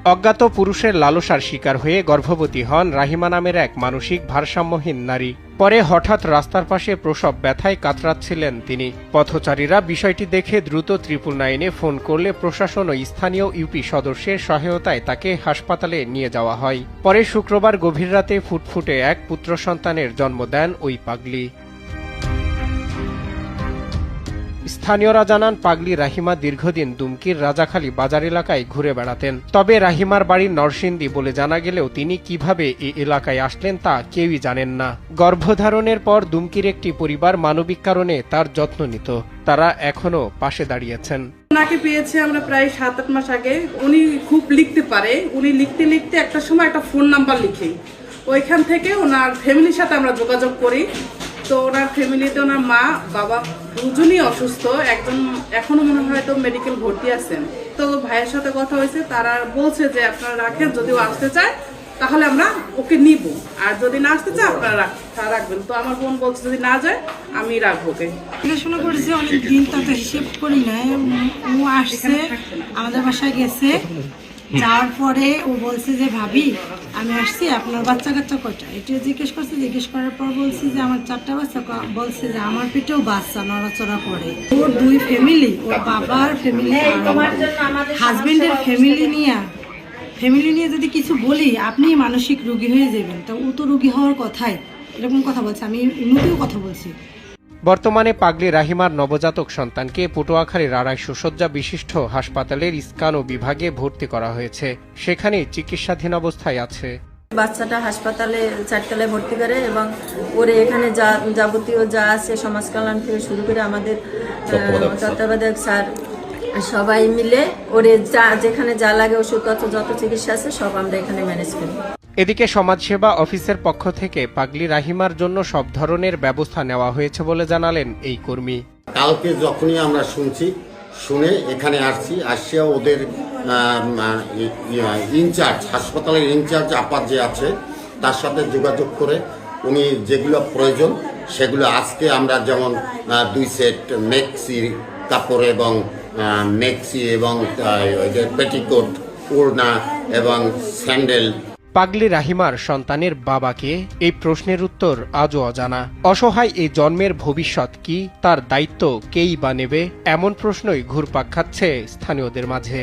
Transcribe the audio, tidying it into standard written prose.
অজ্ঞাত পুরুষের লালসার শিকার হয়ে গর্ভবতী হন রাহিমা নামের এক মানসিক ভারসাম্যহীন নারী। পরে হঠাৎ রাস্তার পাশে প্রসব ব্যথায় কাতরাচ্ছিলেন তিনি। পথচারীরা বিষয়টি দেখে দ্রুত 999-এ ফোন করলে প্রশাসন ও স্থানীয় ইউপি সদস্যের সহায়তায় তাকে হাসপাতালে নিয়ে যাওয়া হয়। পরে শুক্রবার গভীর রাতে ফুটফুটে এক পুত্র সন্তানের জন্ম দেন ওই পাগলি। স্থানীয়রা জানান, পাগলি রাহিমা দীর্ঘদিন দুমকির রাজাখালী বাজার এলাকায় ঘুরে বেড়াতেন। তবে রাহিমার বাড়ি নরসিংদী বলে জানা গেলেও তিনি কিভাবে এই এলাকায় আসলেন তা কেউই জানেন না। গর্ভধারণের পর দুমকির একটি পরিবার মানবিক কারণে তার যত্ন নিত। তারা এখনো পাশে দাঁড়িয়েছেন। ওনাকে পেয়েছি আমরা প্রায় 7-8 মাস আগে। উনি খুব লিখতে পারে। উনি লিখতে লিখতে একটা সময় একটা ফোন নাম্বার লিখে ওইখান থেকে ওনার ফ্যামিলির সাথে আমরা যোগাযোগ করি। তো ওনার ফ্যামিলিতে ওনার মা বাবা দুজনই অসুস্থ, একজন এখনো মনে হয় তো মেডিকেল ভর্তি আছেন। তো ভাইয়ের সাথে কথা হয়েছে, তারা বলছে যে আপনারা রাখেন, যদি ও আসতে চায় তাহলে আমরা ওকে নিব, আর যদি না আসতে চায় আপনারা রাখবেন। তো আমার বোন বলছে যদি না যায় আমি রাখবো ওকে। পড়াশোনা করেছে অনেক দিন, তাতে হিসেব করি না। ও আসছে আমাদের বাসায় গেছে, যাওয়ার পরে ও বলছে যে ভাবি আমি আসছি, আপনার বাচ্চা কাচ্চা কয়টা এটা জিজ্ঞেস করছে। জিজ্ঞেস করার পর বলছি যে আমার 4টা বাচ্চা। বলছে যে আমার পেটেও বাচ্চা নড়াচড়া করে। ওর 2 ফ্যামিলি, ওর বাবার ফ্যামিলি, হাজবেন্ডের ফ্যামিলি নিয়ে যদি কিছু বলি আপনি মানসিক রোগী হয়ে যাবেন। তো ও তো রোগী হওয়ার কথাই, এরকম কথা বলছে। আমি এমনিতেও কথা বলছি। বর্তমানে পাগলি রাহিমার নবজাতক সন্তানকে পটুয়াখালীর 250 শয্যা বিশিষ্ট হাসপাতালের স্ক্যানো বিভাগে ভর্তি করা হয়েছে। সেখানে চিকিৎসাধীন অবস্থায় আছে। বাচ্চাটা হাসপাতালে 4 তলায় ভর্তি করে এবং ওরে এখানে যাবতীয় যা আছে সমাজ কল্যাণ থেকে শুরু করে আমাদের তত্ত্বাবধায়ক স্যার সবাই মিলে ওরে যেখানে যা লাগে ওষুধপত্র যত চিকিৎসা আছে সব আমরা এখানে ম্যানেজ করি। এদিকে সমাজসেবা অফিসের পক্ষ থেকে পাগলি রাহিমার জন্য সব ধরনের ব্যবস্থা নেওয়া হয়েছে বলে জানালেন এই কর্মী। কালকে যখনই আমরা শুনে এখানে আসিয়া ওদের ইনচার্জ, হাসপাতালের ইনচার্জ আপাত যে আছে তার সাথে যোগাযোগ করে উনি যেগুলো প্রয়োজন সেগুলো আজকে আমরা যেমন 2 সেট মেক্সি কাপড় এবং মেক্সি এবং পেটিকোট, ওড়না এবং স্যান্ডেল। পাগলি রাহিমার সন্তানের বাবাকে এই প্রশ্নের উত্তর আজও অজানা। অসহায় এই জন্মের ভবিষ্যৎ কি, তার দায়িত্ব কেই বা নেবে, এমন প্রশ্নই ঘুরপাক খাচ্ছে স্থানীয়দের মাঝে।